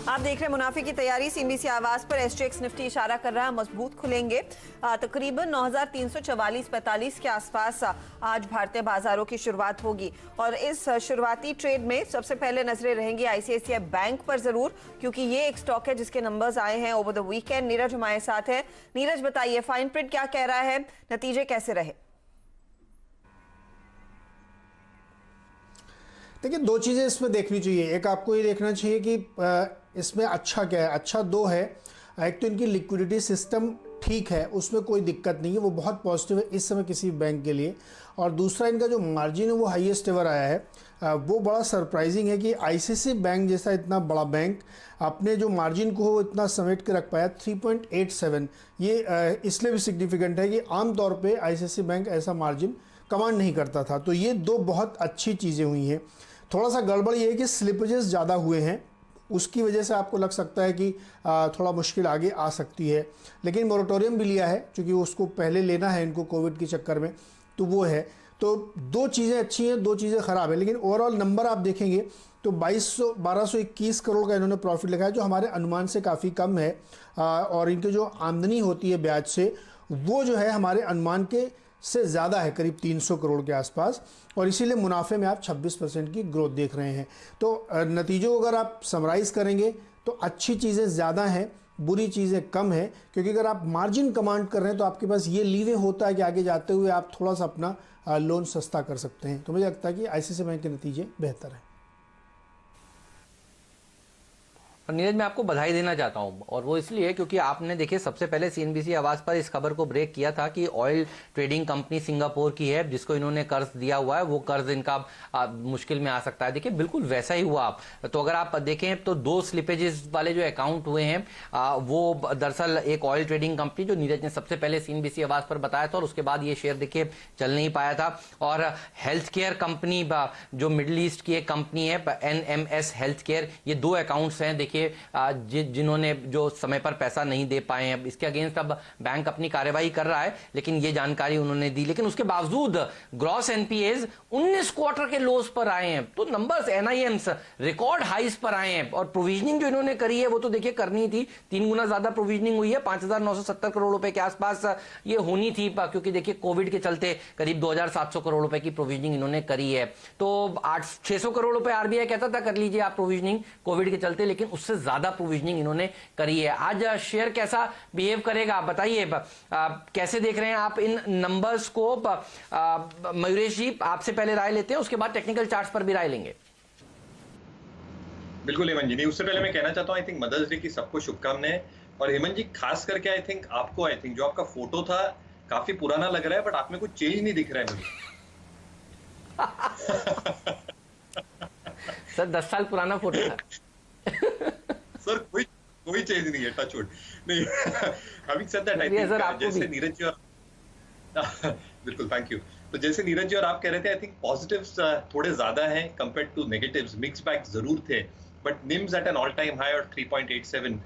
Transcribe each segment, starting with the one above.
आप देख रहे हैं मुनाफे की तैयारी। सीएनबीसी आवाज पर एसजीएक्स निफ्टी इशारा कर रहा है मजबूत खुलेंगे। तकरीबन 9,344-45 के आसपास आज भारतीय बाजारों की शुरुआत होगी और इस शुरुआती ट्रेड में सबसे पहले नजरें रहेंगी आईसीआईसीआई बैंक पर जरूर, क्योंकि ये एक स्टॉक है जिसके नंबर्स आए हैं ओवर द वीकेंड। नीरज हमारे साथ है। नीरज बताइए, फाइन प्रिंट क्या कह रहा है, नतीजे कैसे रहे? देखिए, दो चीज़ें इसमें देखनी चाहिए। एक आपको ये देखना चाहिए कि इसमें अच्छा क्या है। अच्छा दो है। एक तो इनकी लिक्विडिटी सिस्टम ठीक है, उसमें कोई दिक्कत नहीं है, वो बहुत पॉजिटिव है इस समय किसी बैंक के लिए। और दूसरा, इनका जो मार्जिन है वो हाईएस्ट एवर आया है। वो बड़ा सरप्राइजिंग है कि आईसीआईसीआई बैंक जैसा इतना बड़ा बैंक अपने जो मार्जिन को वो इतना समेट के रख पाया 3.87। ये इसलिए भी सिग्निफिकेंट है कि आमतौर पे आईसीआईसीआई बैंक ऐसा मार्जिन कमांड नहीं करता था। तो ये दो बहुत अच्छी चीज़ें हुई हैं। थोड़ा सा गड़बड़ ये है कि स्लिपेजेस ज़्यादा हुए हैं, उसकी वजह से आपको लग सकता है कि थोड़ा मुश्किल आगे आ सकती है। लेकिन मोरेटोरियम भी लिया है, क्योंकि उसको पहले लेना है इनको कोविड के चक्कर में, तो वो है। तो दो चीज़ें अच्छी हैं, दो चीज़ें ख़राब है। लेकिन ओवरऑल नंबर आप देखेंगे तो 1221 करोड़ का इन्होंने प्रॉफिट लिखा है, जो हमारे अनुमान से काफ़ी कम है। और इनकी जो आमदनी होती है ब्याज से, वो जो है हमारे अनुमान के से ज़्यादा है, करीब 300 करोड़ के आसपास। और इसीलिए मुनाफे में आप 26% की ग्रोथ देख रहे हैं। तो नतीजों को अगर आप समराइज़ करेंगे तो अच्छी चीज़ें ज़्यादा हैं, बुरी चीज़ें कम है। क्योंकि अगर आप मार्जिन कमांड कर रहे हैं तो आपके पास ये लीवे होता है कि आगे जाते हुए आप थोड़ा सा अपना लोन सस्ता कर सकते हैं। तो मुझे लगता है कि आईसीआईसीआई बैंक के नतीजे बेहतर हैं। और नीरज, मैं आपको बधाई देना चाहता हूं, और वो इसलिए क्योंकि आपने देखिए सबसे पहले सीएनबीसी आवाज पर इस खबर को ब्रेक किया था कि ऑयल ट्रेडिंग कंपनी सिंगापुर की है जिसको इन्होंने कर्ज दिया हुआ है, वो कर्ज इनका मुश्किल में आ सकता है। देखिए बिल्कुल वैसा ही हुआ। तो अगर आप देखें तो दो स्लिपेजेस वाले जो अकाउंट हुए हैं वो दरअसल एक ऑयल ट्रेडिंग कंपनी जो नीरज ने सबसे पहले सीएनबीसी आवाज पर बताया था, और उसके बाद ये शेयर देखिए चल नहीं पाया था। और हेल्थ केयर कंपनी जो मिडिल ईस्ट की एक कंपनी है NMS हेल्थ केयर, ये दो अकाउंट्स हैं देखिए जिन्होंने जो समय पर पैसा नहीं दे पाए हैं। इसके अगेंस्ट अब बैंक अपनी कार्यवाही कर रहा है, लेकिन ये जानकारी उन्होंने दी। लेकिन उसके बावजूद ग्रॉस एनपीएज 19 क्वार्टर के लोस पर आए हैं। तो नंबर्स एनआईएम्स रिकॉर्ड हाइस पर आए हैं। और प्रोविजनिंग जो इन्होंने करी है वो तो देखिए करनी थी, 3 गुना ज्यादा प्रोविजनिंग हुई है, 5,970 करोड़ रुपए के आसपास ये होनी थी, क्योंकि देखिए कोविड के चलते करीब 2,700 करोड़ रुपए की प्रोविजनिंग इन्होंने करी है। तो 600 करोड़ रुपए आरबीआई कहता था कर लीजिए आप प्रोविजनिंग कोविड के चलते, लेकिन उससे ज्यादा प्रोविजनिंग इन्होंने करी है। आज शेयर कैसा बिहेव करेगा बताइए, कैसे देख रहे हैं आप इन नंबर्स को? मयूरेश जी, आपसे पहले राय लेते हैं, उसके बाद टेक्निकल चार्ट्स पर भी राय लेंगे। बिल्कुल हेमंत जी, नहीं उससे पहले मैं कहना चाहता हूं, आई थिंक मदर्स डे की सबको शुभकामनाएं। और हेमंत जी, खास करके आई थिंक जो आपका फोटो था काफी पुराना लग रहा है, बट आप में कुछ चेंज नहीं दिख रहा है मुझे। सर 10 साल पुराना फोटो था। सर कोई चेंज नहीं है, टच वुड नहीं। Having said that, I think जैसे नीरज जी और बिल्कुल, थैंक यू। तो जैसे नीरज जी और आप कह रहे थे, आई थिंक पॉजिटिव्स थोड़े ज्यादा हैं compared to negatives. Mix bag जरूर थे, but NIMs at an all time high और 3.87।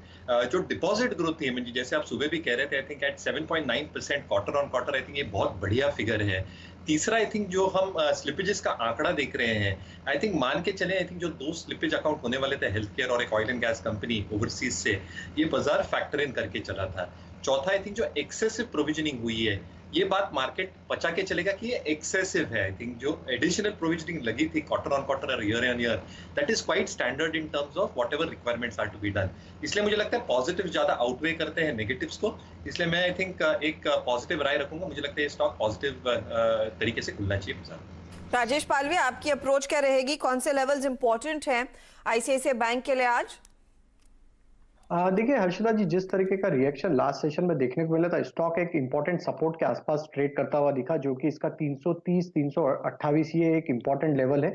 जो डिपॉजिट ग्रोथ थी जी, जैसे आप सुबह भी कह रहे थे, I think at 7.9% quarter on quarter, I think ये बहुत बढ़िया फिगर है। तीसरा, आई थिंक जो हम स्लिपेजेस का आंकड़ा देख रहे हैं, आई थिंक मान के चले, आई थिंक जो दो स्लिपेज अकाउंट होने वाले थे, हेल्थ केयर और एक oil and gas company overseas से, ये बाजार फैक्टर इन करके चला था। चौथा, आई थिंक जो एक्सेसिव प्रोविजनिंग हुई है, ये बात मार्केट पचा के चलेगा कि ये एक्सेसिव है। आई थिंक जो एडिशनल प्रोविजनिंग लगी थी क्वार्टर ऑन क्वार्टर और year on year, that is quite standard in terms of whatever requirements are to be done. इसलिए मुझे लगता है पॉजिटिव ज्यादा आउटवे करते हैं नेगेटिव्स को, इसलिए मैं आई थिंक एक पॉजिटिव राय रखूंगा। मुझे लगता है ये स्टॉक पॉजिटिव तरीके से खुलना चाहिए बाजार। राजेश पालवे, आपकी अप्रोच क्या रहेगी? कौन से लेवल्स इंपॉर्टेंट हैं आईसीआईसीआई बैंक के लिए आज? देखिए हर्षदा जी, जिस तरीके का रिएक्शन लास्ट सेशन में देखने को मिला था, स्टॉक एक इंपॉर्टेंट सपोर्ट के आसपास ट्रेड करता हुआ दिखा, जो कि इसका 330 328 ये एक इंपॉर्टेंट लेवल है।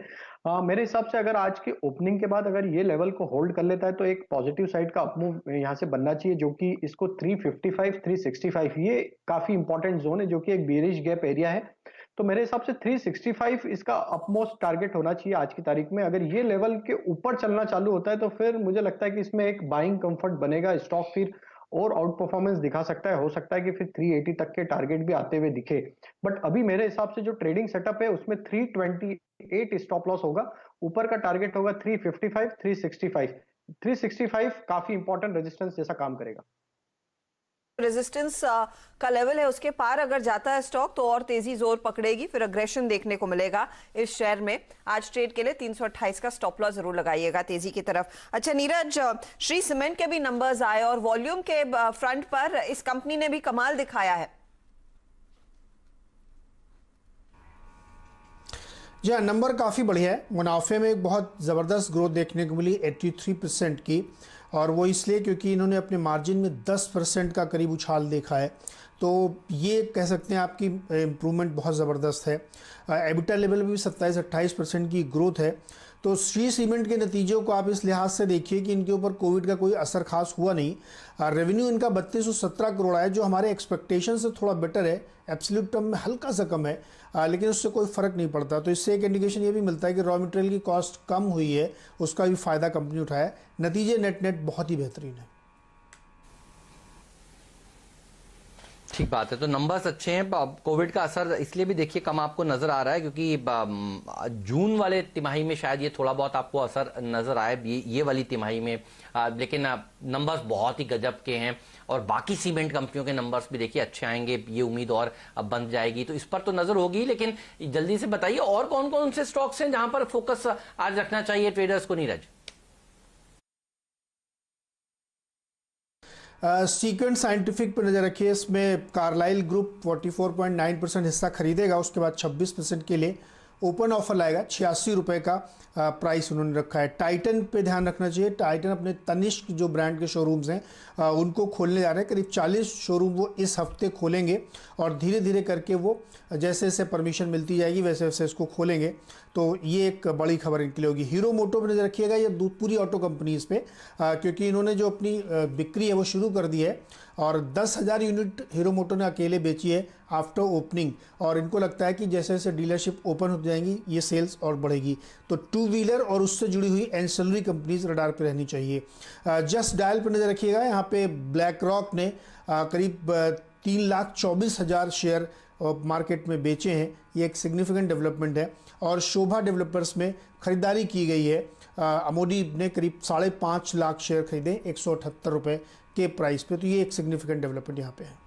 मेरे हिसाब से अगर आज की ओपनिंग के बाद अगर ये लेवल को होल्ड कर लेता है तो एक पॉजिटिव साइड का अपमूव यहाँ से बनना चाहिए, जो कि इसको 355 365 ये काफी इंपॉर्टेंट जोन है, जो कि एक बेरिश गैप एरिया है। तो मेरे हिसाब से 365 इसका अपमोस्ट टारगेट होना चाहिए आज की तारीख में। अगर ये लेवल के ऊपर चलना चालू होता है तो फिर मुझे लगता है कि इसमें एक बाइंग कंफर्ट बनेगा, स्टॉक फिर और आउट परफॉर्मेंस दिखा सकता है। हो सकता है कि फिर 380 तक के टारगेट भी आते हुए दिखे, बट अभी मेरे हिसाब से जो ट्रेडिंग सेटअप है उसमें 328 स्टॉप लॉस होगा, ऊपर का टारगेट होगा 355 365। 365 काफी इंपॉर्टेंट रेजिस्टेंस जैसा काम करेगा। रेजिस्टेंस का लेवल है उसके पार अगर जाता है स्टॉक तो और तेजी जोर पकड़ेगी, फिर अग्रेशन देखने को मिलेगा इस शेयर में। आज ट्रेड के लिए 328 का स्टॉप लॉस जरूर लगाइएगा तेजी की तरफ। अच्छा नीरज, श्री सीमेंट के भी नंबर्स आए और वॉल्यूम के फ्रंट पर इस कंपनी ने भी कमाल दिखाया है। जी हाँ, नंबर काफ़ी बढ़िया है। मुनाफे में एक बहुत ज़बरदस्त ग्रोथ देखने को मिली 83% की, और वो इसलिए क्योंकि इन्होंने अपने मार्जिन में 10% का करीब उछाल देखा है। तो ये कह सकते हैं आपकी इम्प्रूवमेंट बहुत ज़बरदस्त है। एबिटा लेवल में भी 27-28% की ग्रोथ है। तो श्री सीमेंट के नतीजों को आप इस लिहाज से देखिए कि इनके ऊपर कोविड का कोई असर खास हुआ नहीं। रेवेन्यू इनका 3217 करोड़ है, जो हमारे एक्सपेक्टेशन से थोड़ा बेटर है। एब्सोल्यूट टर्म में हल्का सा कम है, लेकिन उससे कोई फ़र्क नहीं पड़ता। तो इससे एक इंडिकेशन ये भी मिलता है कि रॉ मटेरियल की कॉस्ट कम हुई है, उसका भी फ़ायदा कंपनी उठाया। नतीजे नेट नेट बहुत ही बेहतरीन है। ठीक बात है। तो नंबर्स अच्छे हैं। कोविड का असर इसलिए भी देखिए कम आपको नजर आ रहा है क्योंकि जून वाले तिमाही में शायद ये थोड़ा बहुत आपको असर नजर आए, ये वाली तिमाही में, लेकिन नंबर्स बहुत ही गजब के हैं। और बाकी सीमेंट कंपनियों के नंबर्स भी देखिए अच्छे आएंगे, ये उम्मीद और अब बन जाएगी। तो इस पर तो नजर होगी, लेकिन जल्दी से बताइए और कौन कौन से स्टॉक्स हैं जहां पर फोकस आज रखना चाहिए ट्रेडर्स को नीरज? सीक्वेंट साइंटिफिक पर नज़र रखिए। इसमें कार्लाइल ग्रुप 44.9% हिस्सा खरीदेगा, उसके बाद 26% के लिए ओपन ऑफर लाएगा। 86 रुपये का प्राइस उन्होंने रखा है। टाइटन पे ध्यान रखना चाहिए। टाइटन अपने तनिष्क जो ब्रांड के शोरूम्स हैं उनको खोलने जा रहे हैं। करीब 40 शोरूम वो इस हफ्ते खोलेंगे, और धीरे धीरे करके वो जैसे जैसे परमिशन मिलती जाएगी वैसे वैसे इसको खोलेंगे। तो ये एक बड़ी खबर इनके लिए होगी। हीरो मोटो पर नज़र रखिएगा, ये पूरी ऑटो कंपनीज पे, क्योंकि इन्होंने जो अपनी बिक्री है वो शुरू कर दी है, और 10,000 यूनिट हीरो मोटो ने अकेले बेची है आफ्टर ओपनिंग। और इनको लगता है कि जैसे जैसे डीलरशिप ओपन हो जाएंगी ये सेल्स और बढ़ेगी। तो टू व्हीलर और उससे जुड़ी हुई एंसिलरी कंपनीज रडार पे रहनी चाहिए। जस्ट डायल पर नज़र रखिएगा, यहाँ पे ब्लैक रॉक ने करीब 3,24,000 शेयर मार्केट में बेचे हैं। ये एक सिग्निफिकेंट डेवलपमेंट है। और शोभा डेवलपर्स में खरीदारी की गई है। अमोडी ने करीब 5.5 लाख शेयर खरीदे 178 रुपये के प्राइस पे। तो ये एक सिग्निफिकेंट डेवलपमेंट यहाँ पे है।